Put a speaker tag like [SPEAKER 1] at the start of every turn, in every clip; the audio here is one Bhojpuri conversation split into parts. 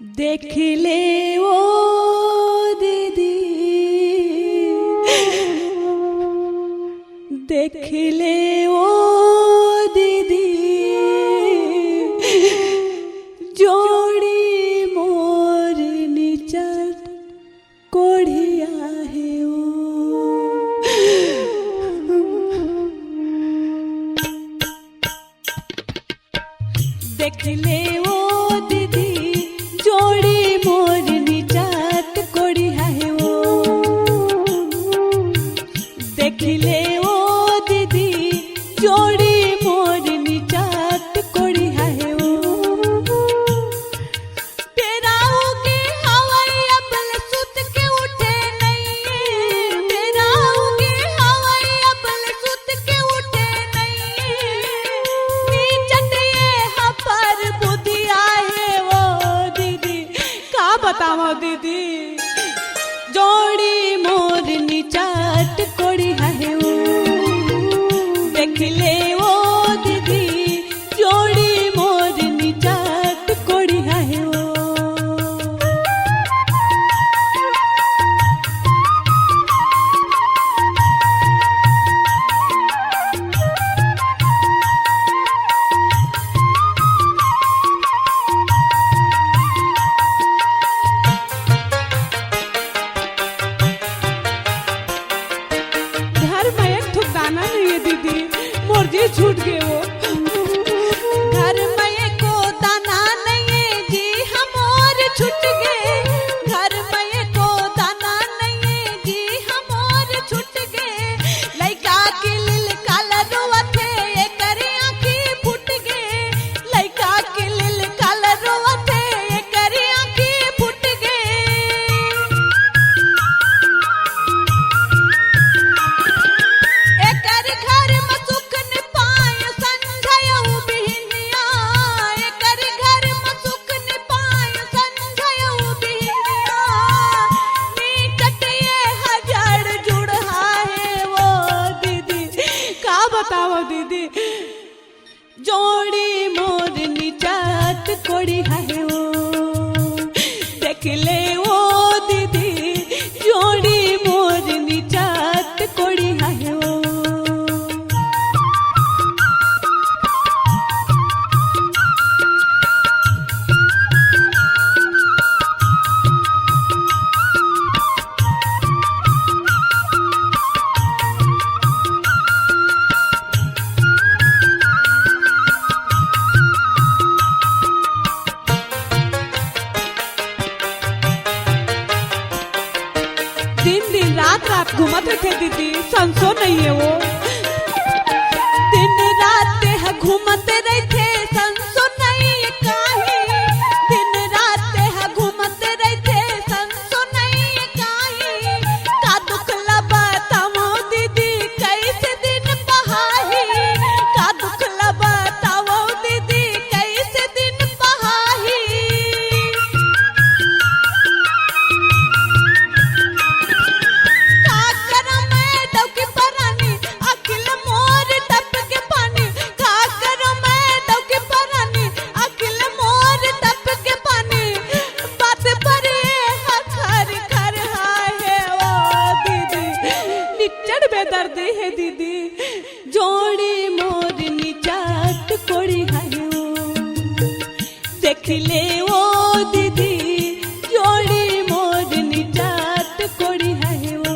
[SPEAKER 1] देखले ओ दीदी देखले ओ दीदी जोड़ी मोर निचर कोढ़िया है देखले ओ दीदी जोड़ी मोर निचात कोड़ी है वो देखले ओ दीदी जोड़ी मोर निचात कोड़ी है वो तेराओ के हवाई अपल सुत के उठे नहीं तेराओ के हवाई अपल सुत के उठे नहीं नीचत ये हपर बुद्धि आए वो दीदी का बताओ दीदी जोड़ी मोर निचाट कोड़ी है वो देखले वो दीदी जोड़ी कोड़ी है वो। देख ले वो दीदी जोड़ी मोरनी चाट कोड़ी है वो। दिन दिन रात रात घूमत थे दीदी, संसो नहीं है वो। दिन रात है घूमते रहते, संसो नहीं है काहे। दिन रात है घूमते रहते, संसो नहीं है काहे। का दुख बताओ दीदी कैसे दिन बहाही। का दुख बताओ दीदी कैसे दिन बहाही। दर्द है दीदी जोड़ी मोरनी चाट कोड़ी है वो। देख ले वो दीदी जोड़ी मोरनी चाट कोड़ी है वो।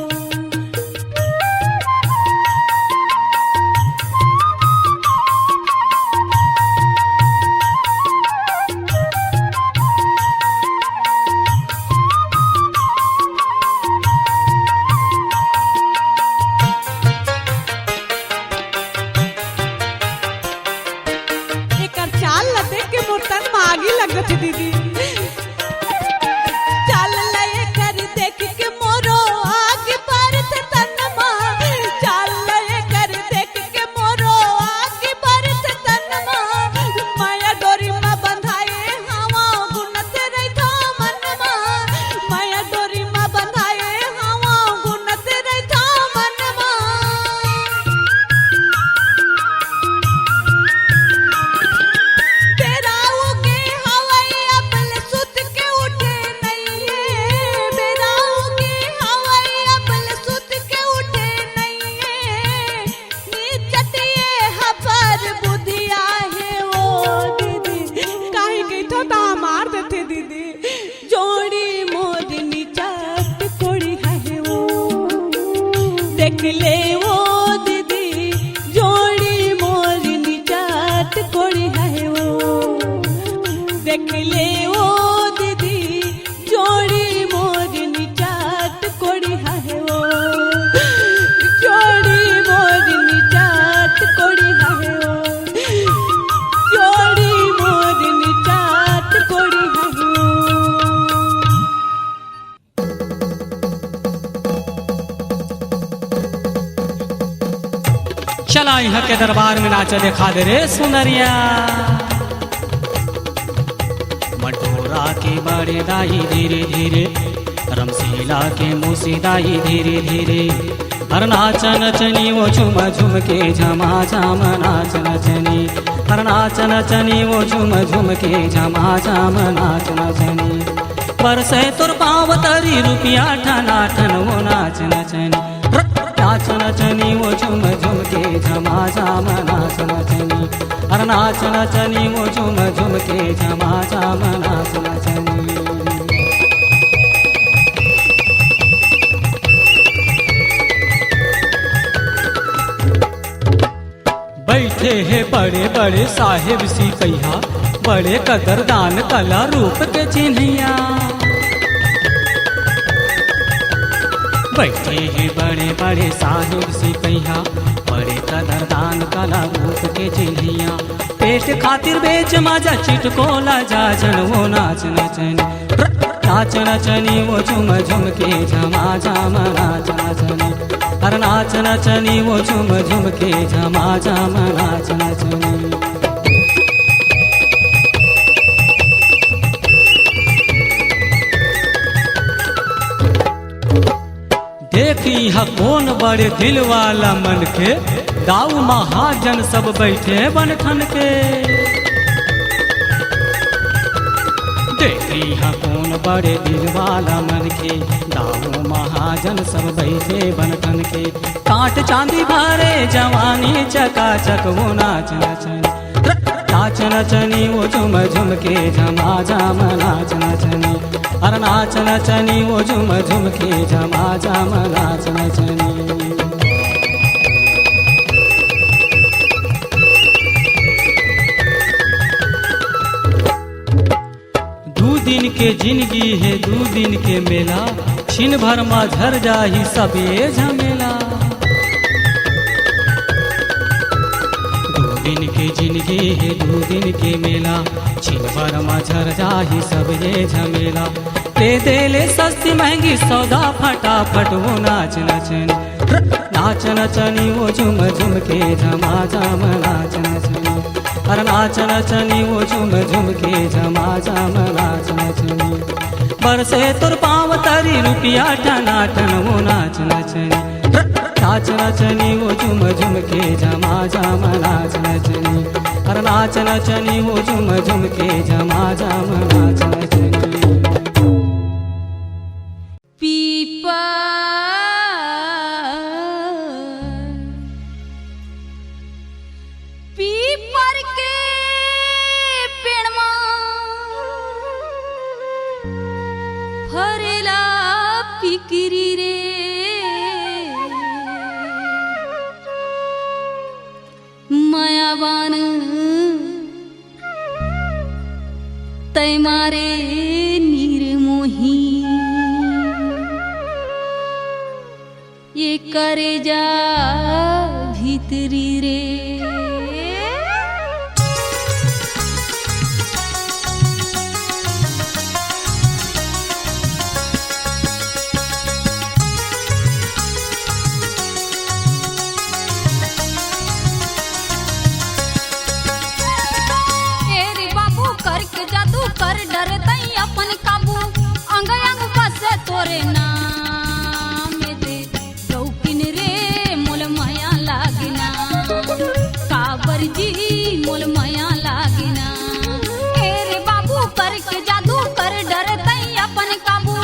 [SPEAKER 1] आगे लगत दीदी चल लय कर देख के मोरो आगे बढ़त तनमा। चल लय कर देख के मोरो आगे बढ़त तनमा। माया डोरी में बंधाए हवा गुनत रहता मनमा। माया डोरी में बंधाए हवा गुनत रहता मनमा। देख ले वो दीदी जोड़ी मोरनी चाट कोड़ी है वो। देख ले वो दीदी जोड़ी मोरनी चाट कोड़ी है वो। जोड़ी मोरनी चाट कोड़ी है वो। जोड़ी मोरनी चाट कोड़ी है वो।
[SPEAKER 2] चला यहाँ के दरबार में नाच दिखा दे रे सुनरिया। मटोरा के बड़े दाई धीरे धीरे, रमशीला के मुसीदाई धीरे धीरे। हर नाच नचनी वो झुम झुम के झमा झम नाच नचनी। हर नाच नचनी वो झुम झुम के झमा झम नाच नचनी। बरसे तुर पाँव तरी रुपया ठना ठन वो नाच नचनी। नाच नचनी वो झुम झुम के झमा झम नाच नचनी। हर नाच नचनी वो झुम झुम के झमा झम नाच नचनी। बैठे हैं बड़े बड़े साहेब सिपहिया, बड़े कदरदान कला रूप के चिन्हिया। बैठे हैं बड़े बड़े साहिब सिपहिया, बड़े कदरदान कला रूप के चिन्हिया। पेट खातिर बेच मजा चिटकोला जाजन वो नाच नचनी। नाच नचनी वो झुम झुम के झमा झम नाच नचनी। हर नाच नचनी वो झुम झुम के झमा झम नाच नचनी। देखी हा कौन बड़े दिल वाला मन के, दाऊ महाजन सब बैठे बनठन के। देखी हा कौन बड़े दिल वाला मन के, दाऊ महाजन सब बैठे बनठन के। काट चांदी भरे जवानी चकाचक वो नाच नचनी, नाच नचनी वो झुम झुम के झमा झम नाच नचनी। अरे नाच नचनी वो झुम झुम के झमा झम नाच नचनी। दिन के जिंदगी है दू दिन के मेला, छिन भर मा झर जाही सबे झमेला। दू दिन के जिंदगी है दू दिन के मेला, छिन भर मा झर जाही सबे झमेला। ले दे ले सस्ती महंगी सौदा फटाफट वो नाच नचनी, नाच नचनी वो झुम झुम के झमा झम नाच नचनी। अरे नाच नचनी वो झुम झुम के झमा झम नाच नचनी। बरसे तुर पाँव तरी रुपया टना टन वो नाच नचनी, नाच नचनी वो झुम झुम के झमा झम नाच नचनी। अरे नाच नचनी वो झुम झुम के झमा झम नाच नचनी।
[SPEAKER 1] मायावान तै मारे निर्मोही, ये करे जा भीतरी रे। कर डर तई अपन काबू, अंग अंग बसे तोरे नाम दे। शौकीन रे मोल माया लागिना, काबर जी मोल माया लागिना। ए रे बाबू करके जादू कर डर तई अपन काबू,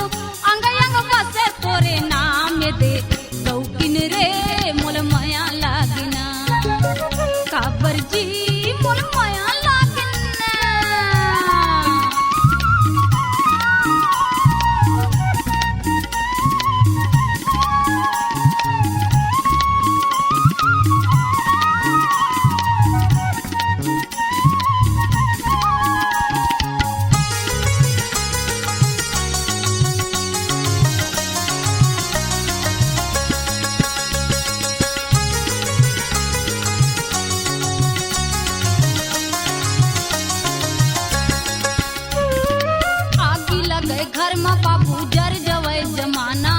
[SPEAKER 1] अंग अंग बसे तोरे नाम दे। शौकीन रे मोल माया लागिना, काबर जी मोल माया घर में बाबू जर जवै जमाना।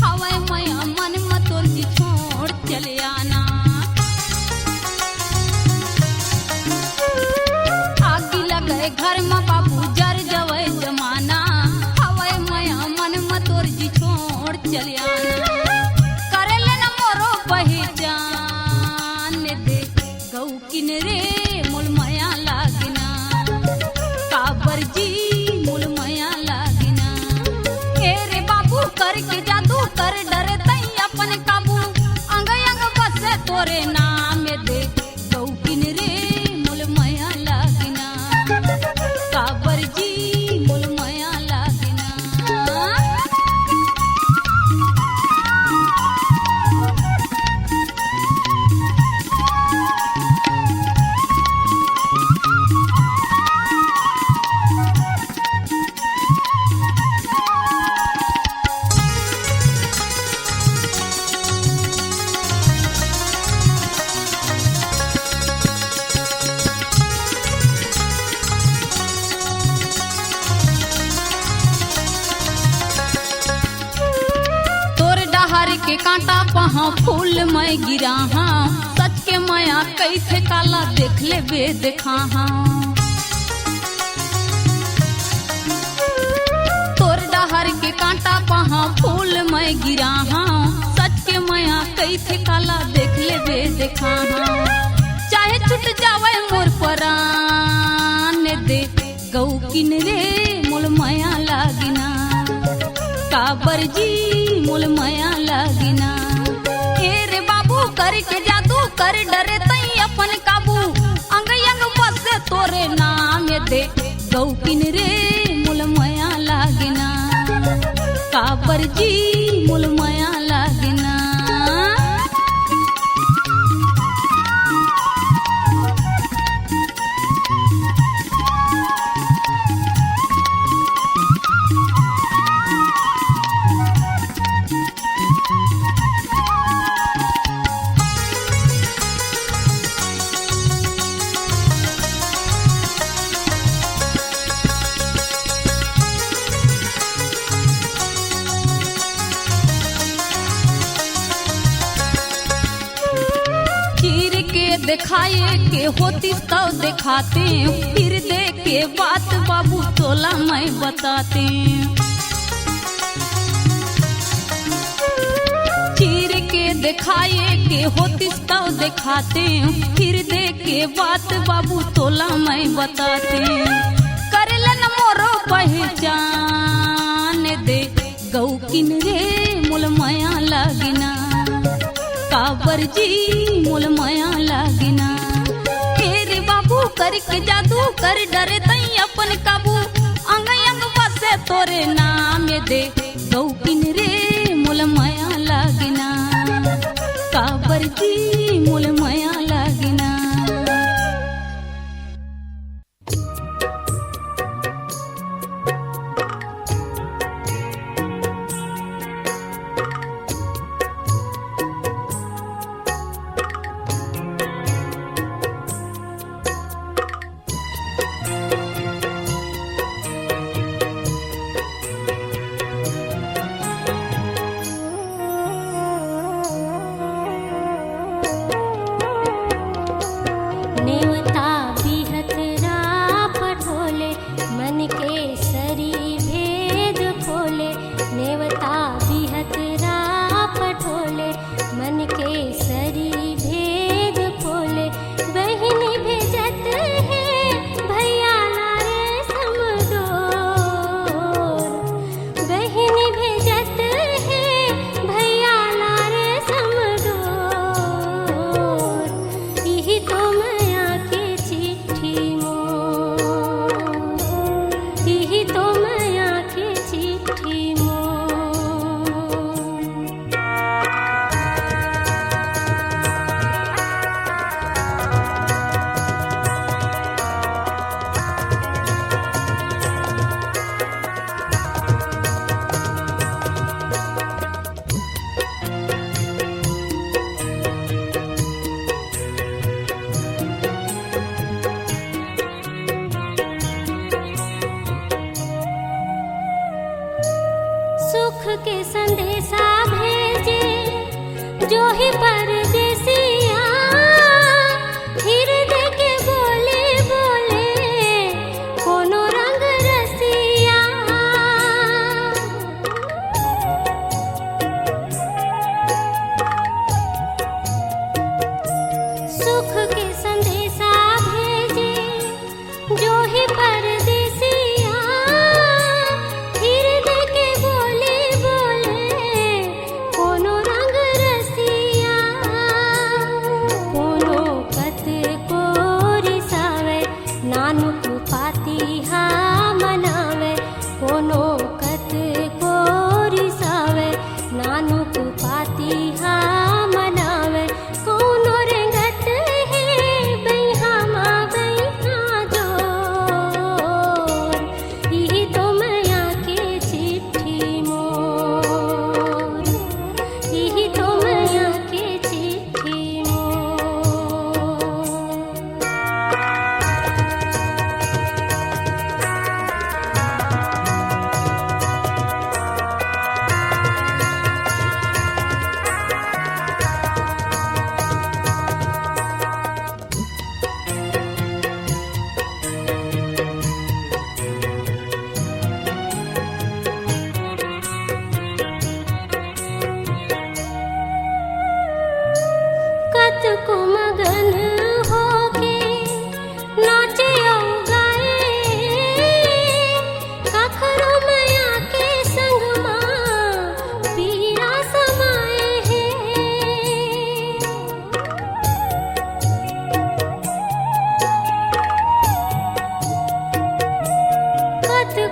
[SPEAKER 1] हवै मया मन में तोर जी छोड़ चले आना। आगी लगे घर में बाबू जर जवै जमाना। हवै मया मन में तोर जी छोड़ चले आना। करे लेना मोरो पहचान दे, गौ किन रे मोल माया लागिना। काबर जी मोल माया करके जादू कर डरे तई अपन काबू, अंग अंग बसे तोरे नाम दे। शौकीन रे मोल माया लागिना, काबर जी मोल माया लागिना। के कांटा पहा फूल मैं गिरा हाँ, सच के माया कैसे काला देख ले बे देखा हाँ। तोर डहर के कांटा पहा फूल मैं गिरा हाँ, सच के माया कैसे काला देख ले बे देखा हाँ। चाहे छूट जावे मोर परान दे, गौकिन रे मोल माया लागिना काबर जी मोल माया लागिना ए रे बाबू करके जादू कर डरे तई अपन काबू अंग अंग बसे तोरे नाम दे गौकिन रे मोल माया लागिना काबर जी मोल माया लागिना दिखाए के होती तो दिखाते फिर दे के बात बाबू तोला मैं बताते चीर के दिखाए के होती तो दिखाते फिर दे के बात बाबू तोला मैं बताते कर लन मोरो पहचान दे गौकिन रे मोल माया लागिना काबर जी मोल माया लागिना तेरे बाबू करके जादू कर डरे तई अपन काबू अंग अंग बसे तोरे नाम दे गौकिन रे मोल माया लागिना काबर जी मोल माया लागिना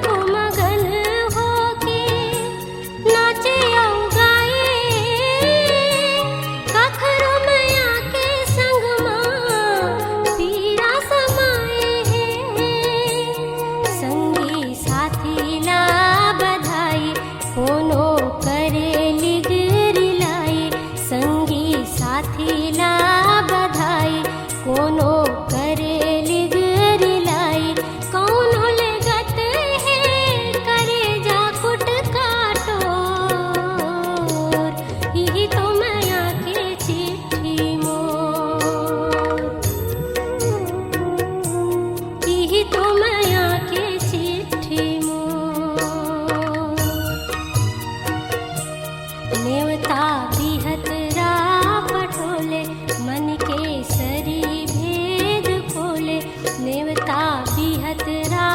[SPEAKER 3] को मगन होके नाचे और गाए कखरो मैया के संग माँ पीरा समाए हैं संगी साथी ला बधाई कोनो करे लिगिर लाए संगी साथी ला बधाई कोनो करे लिगिर लाई कौनो लगत है करे जा कुट काटोर यही तो मैया के चिट्ठी मोर यही तो मैया के चिट्ठी मोर नेवता बिहत रा पठोले मन के सरी भेद खोले नेवता बिहत रा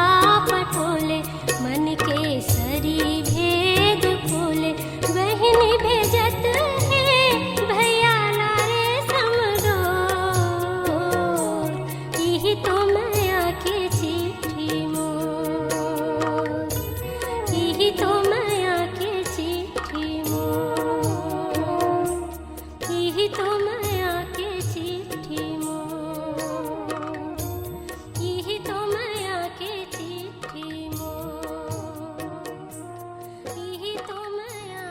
[SPEAKER 3] पठोले मन के सरी भेद खोले बहन भेजत है भैया लारे समडोर यही तो मैया के चिट्ठी मोर यही तो मैया के चिट्ठी मोर यही तो मैया के चिट्ठी मोर यही तो मैया के चिट्ठी मोर यही तो मैया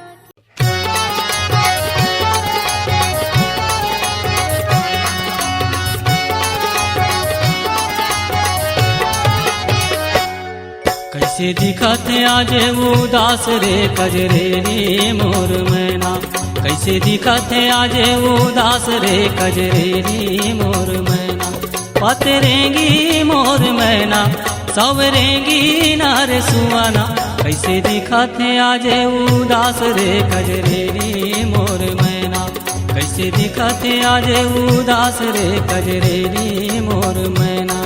[SPEAKER 2] कैसे दिखते आज उदास रे कजरे रे मोर मैना कैसे दिखते आज उदास रे कजरे रे मोर मैना पतरेंगी मोर मैना सवरेंगी नार सुआना कैसे दिखते आज उदास रे कजरे रे मोर मैना कैसे दिखते आज उदास रे कजरे रे मोर मैना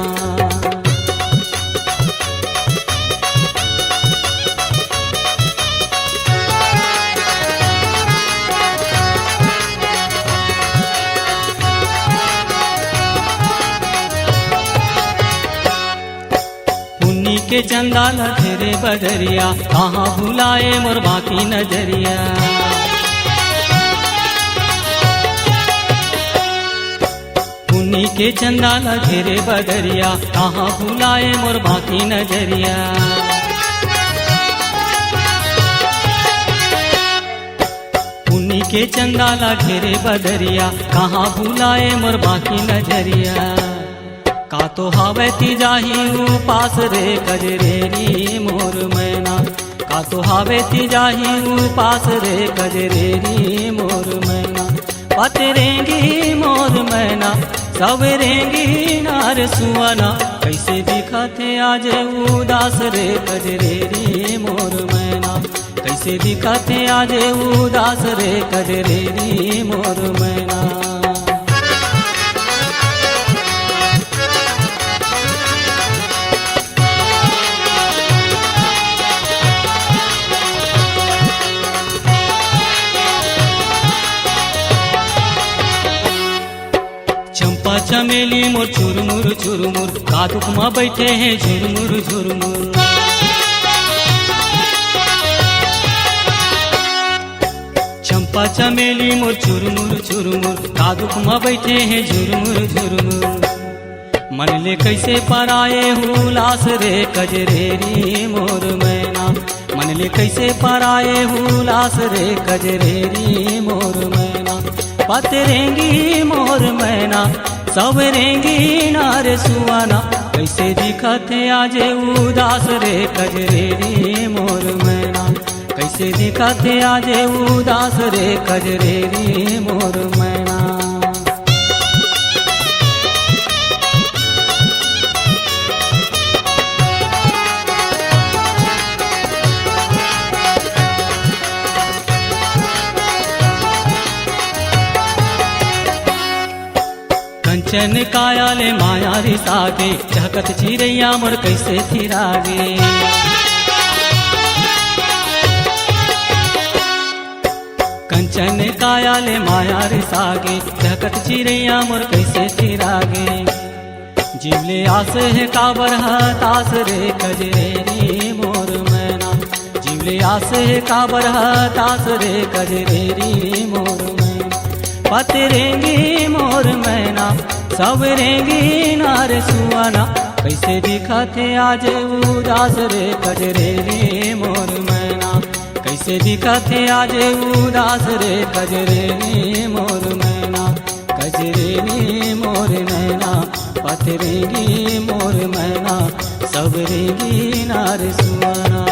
[SPEAKER 2] के चंदा लथेरे बदरिया कहाँ भुलाए मोर बाकी नजरिया पुन्नी के चंदा लथेरे बदरिया कहाँ भुलाए मोर बाकी नजरिया पुन्नी के चंदा लथेरे बदरिया कहाँ भुलाए मोर बाकी नजरिया का तो हावे ती जाही उपास रे कजरे री मोर मैना का तो हावे ती जाही उपास रे कजरे री मोर मैना पतरेंगी मोर मैना सवरेंगी नार सुआना कैसे दिखते आज उदास रे कजरे री मोर मैना कैसे दिखते आज उदास रे कजरे री मोर मैना चमेली मोर चुरमुर कादुक में बैठे हैं झुरमुर चंपा चमेली मोर चुरमुर कादुक में बैठे हैं झुरमुर मन ले कैसे पराए हुलास रे कजरे री मोर मैना मन ले कैसे पराए हुलास रे कजरे री मोर मैना पतरेंगी मोर मैना सवरेंगी नार सुआना कैसे दिखते आज उदास रे कजरे री मोर मैना कैसे दिखते आज उदास रे कजरे री मोर मैना कंचन कायाले माया रे सागे झकत चिरैया मोर कैसे थिरागे कंचन कायाले माया रे सागे झकत चिरैया मोर कैसे थिरागे जिमले आस है काबर हतास रे कजरे री मोर फूले आसे का बरह दास रे कजरेरी मोर मैना पतरेंगी मोर मैना सवरेंगी नार सुआना कैसे दिखते आज उदास रे कजरेरी मोर मैना कैसे दिखते आज उदास रे कजरेरी मोर मैना कजरेरी मोर नैना पतरेंगी मोर मैना सवरेंगी नार सुआना।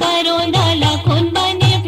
[SPEAKER 3] करोंदल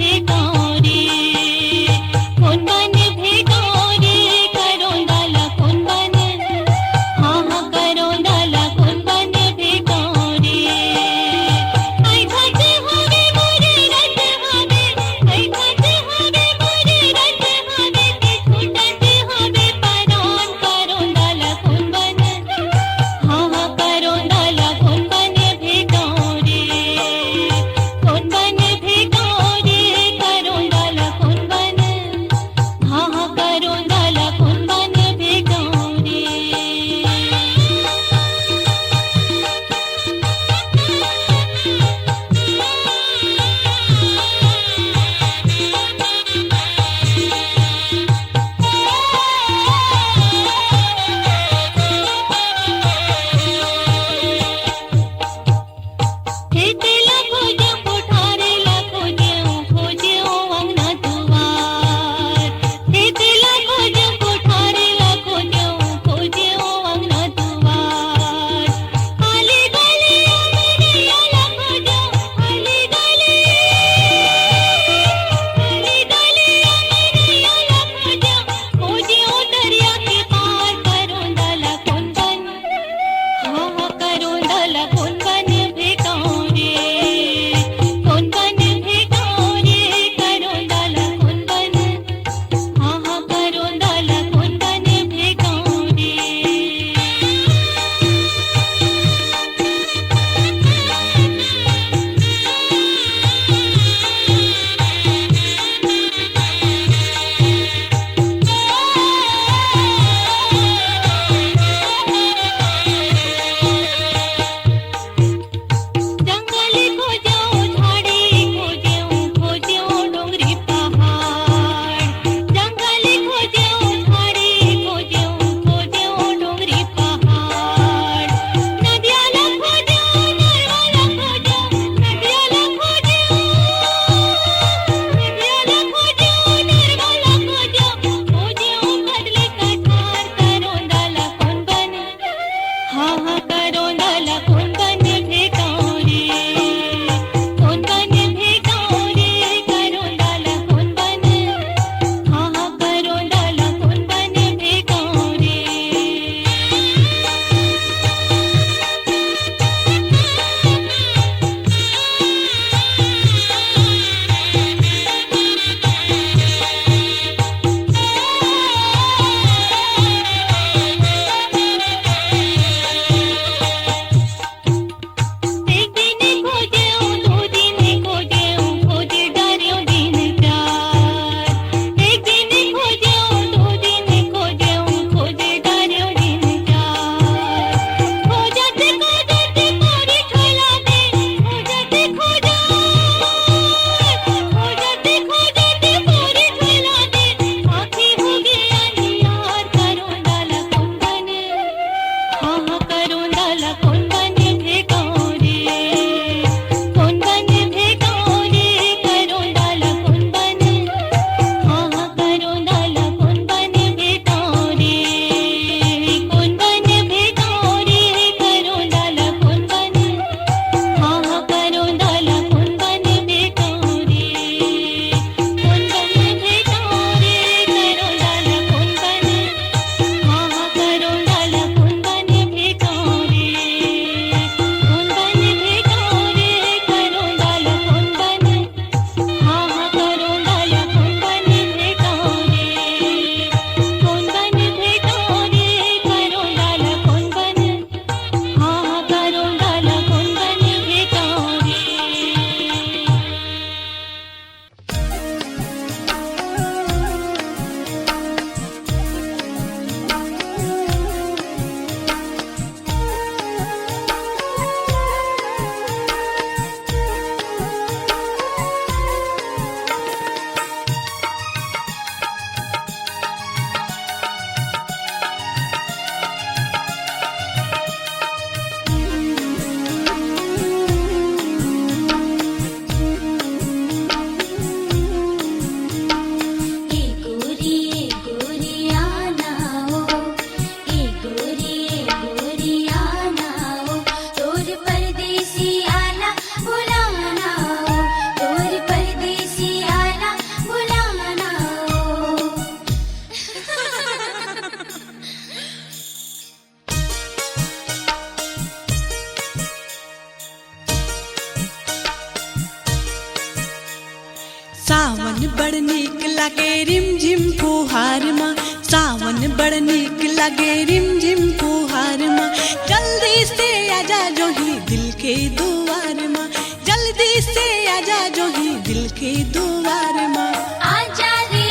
[SPEAKER 1] सावन बड़ नीक लागे रिम झिम फुहार माँ, सावन बड़ नीक लागे रिम झिम फुहार माँ। जल्दी से आजा जो ही दिल के दुआर माँ, जल्दी से आजा जो ही दिल के दुआर माँ।
[SPEAKER 3] आजा रे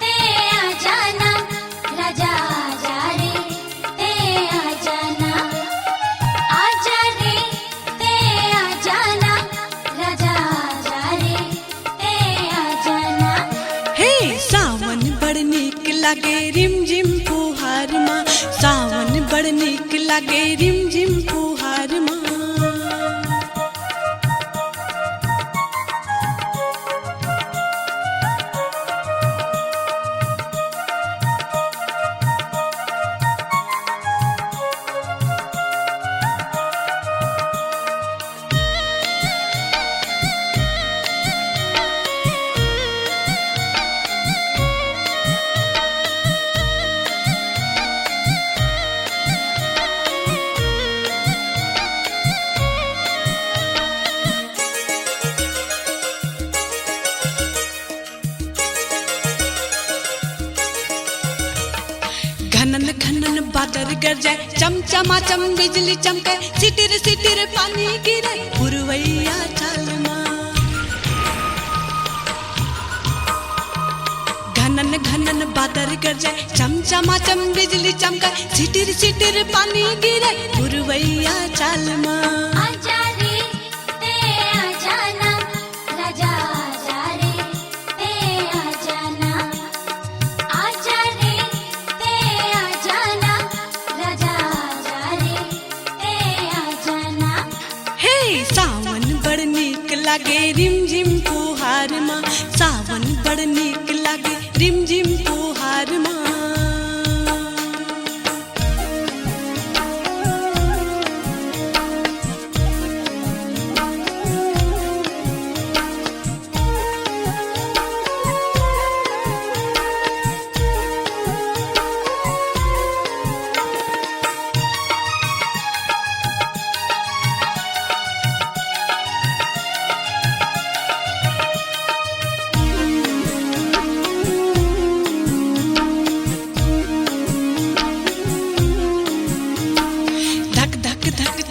[SPEAKER 3] ते आजा ना राजा, आजा रे ते आजा ना, आजा रे ते आजा ना राजा, आजा रे ते आजा ना।
[SPEAKER 1] हे सावन बड़ नीक लागे रिम झिम फुहार माँ, सावन बड़ नीक लागे रिम झिम फुहार माँ। घनन घनन बादल गरजे, चमचमाचम बिजली चमके, सिटिर सिटिर पानी गिरे पुरवैया चाल माँ। घनन घनन बादल गरजे, चमचमाचम बिजली चमके, सिटिर सिटिर पानी गिरे पुरवैया चाल माँ।
[SPEAKER 3] आजा रे ते आजा ना राजा, आजा रे ते आजा ना, आजा रे ते आजा ना राजा, आजा रे ते आजा ना।
[SPEAKER 1] हे सावन बड़ नीक लागे रिम झिम फुहार माँ, सावन बड़ नीक लागे रिम झिम फुहार माँ।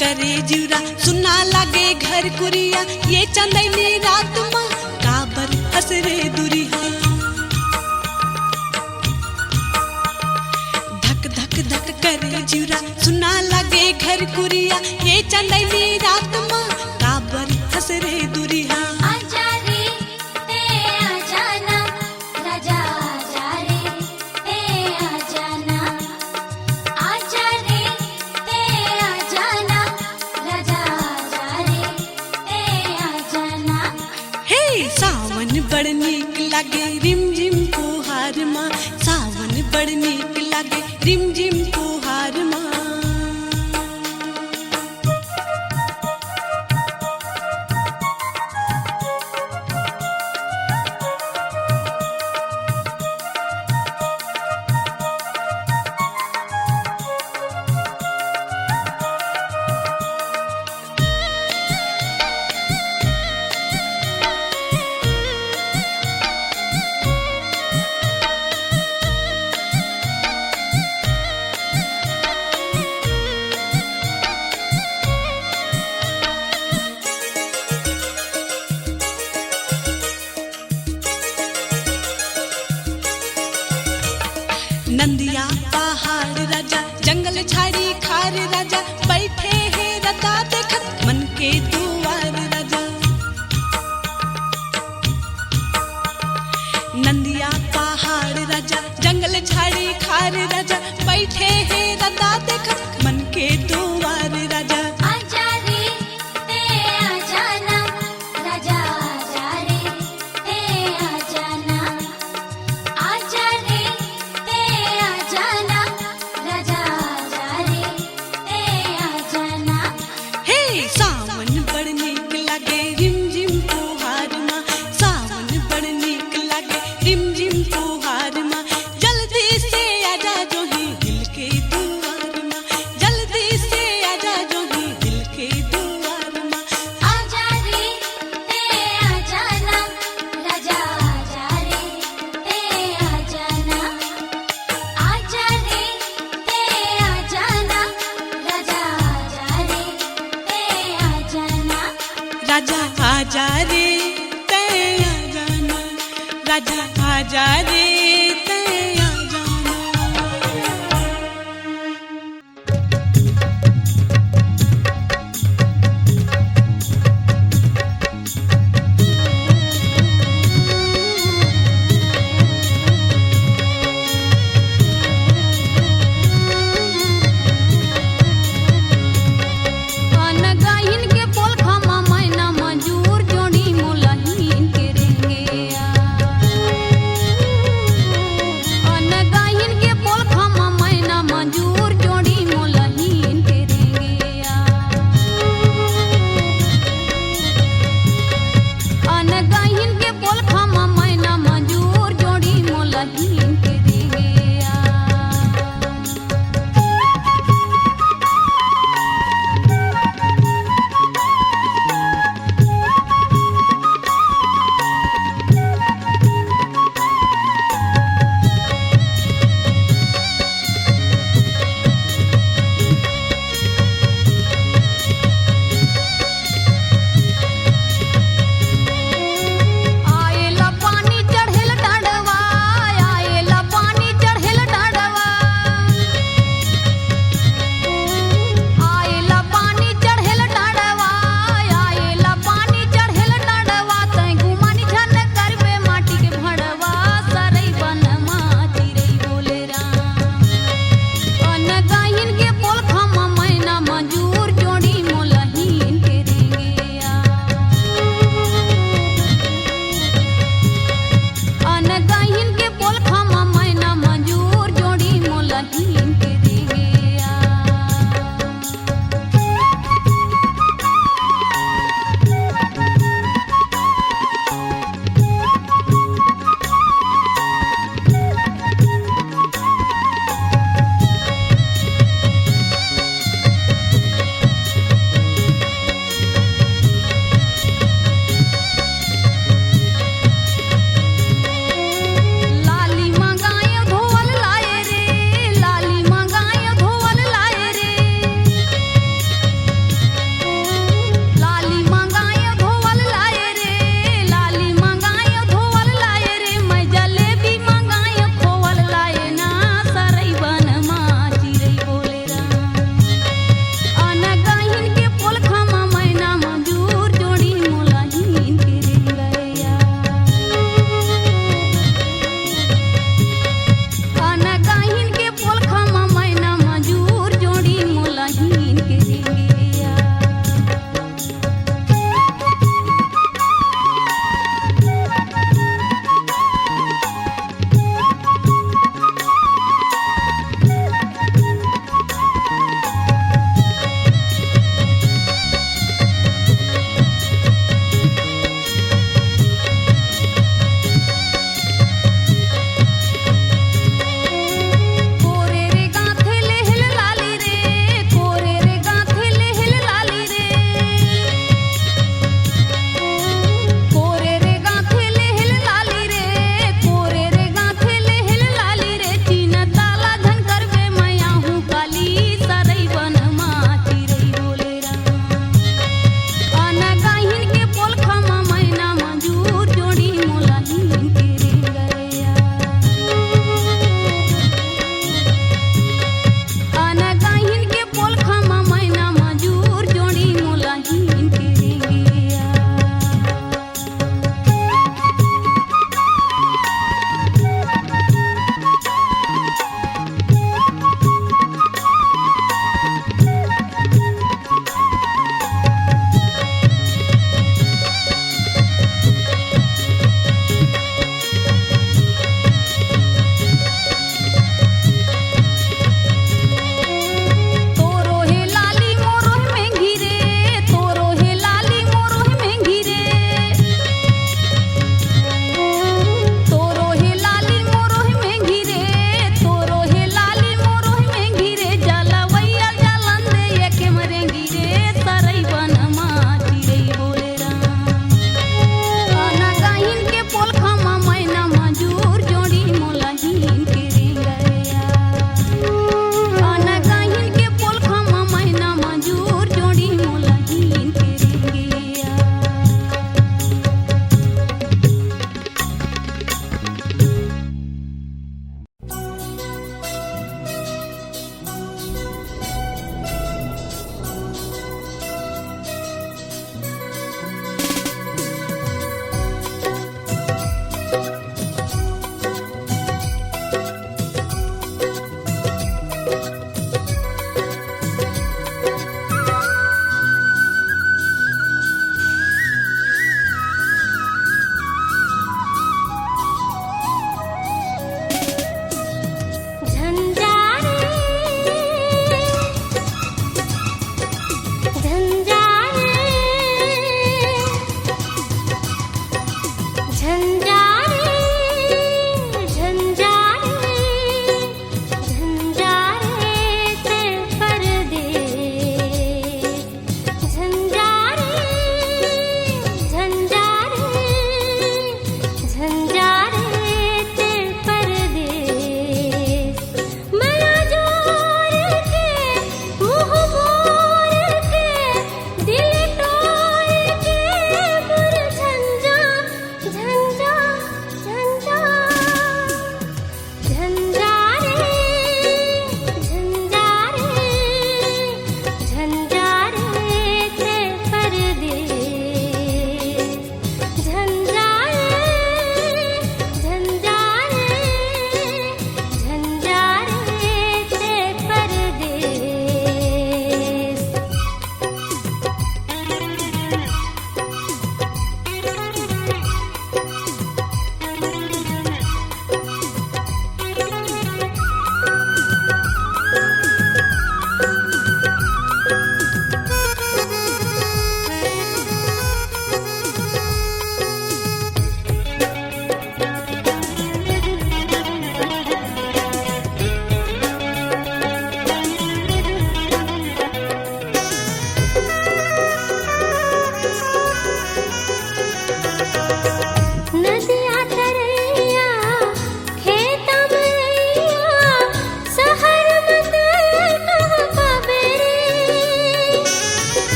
[SPEAKER 1] करे जुरा सुना लागे घर कुरिया, ये चंदनी रात माँ काबर हसरे दुरिया। धक धक धक करे जुरा सुना लागे घर कुरिया, ये चंदनी रात माँ काबर हसरे दुरिया।
[SPEAKER 3] आजा रे ते आजा ना राजा, आजा रे ते आजा ना, आजा रे ते आजा ना राजा, आजा रे ते आजा ना।
[SPEAKER 1] हे सावन बड़ नीक लागे रिम झिम फुहार माँ, सावन बड़ नीक लागे रिम झिम फुहार माँ। नंदिया पहाड़ राजा, जंगल झाड़ी खार राजा, बैठे हैं रता देखत मन के दुआर राजा। नंदिया पहाड़ राजा, जंगल झाड़ी खार राजा, बैठे हैं रता देखत मन के दुआर राजा।
[SPEAKER 3] आजा रे ते आजा ना राजा, आजा रे ते आजा ना, आजा रे ते आजा ना राजा, आजा रे ते आजा ना।
[SPEAKER 1] हे सावन बड़ नीक लागे रिम झिम फुहार माँ, सावन बड़ नीक लागे रिम झिम फुहार माँ। जल्दी से आजा जो ही दिल के दुआर माँ, रे ते आ जाना, राजा आजा रे ते आ जाना।
[SPEAKER 3] अनगाहिन के बोल खमा मैना मजूर जोड़ी मोलहीन के रेंगे आ।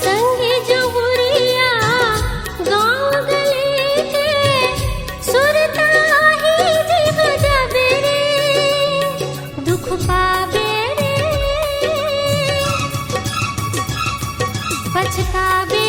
[SPEAKER 3] संगे जोहरिया गाँव गले के सुरता ही जी बजाबे रे दुख पाबे रे पछताबे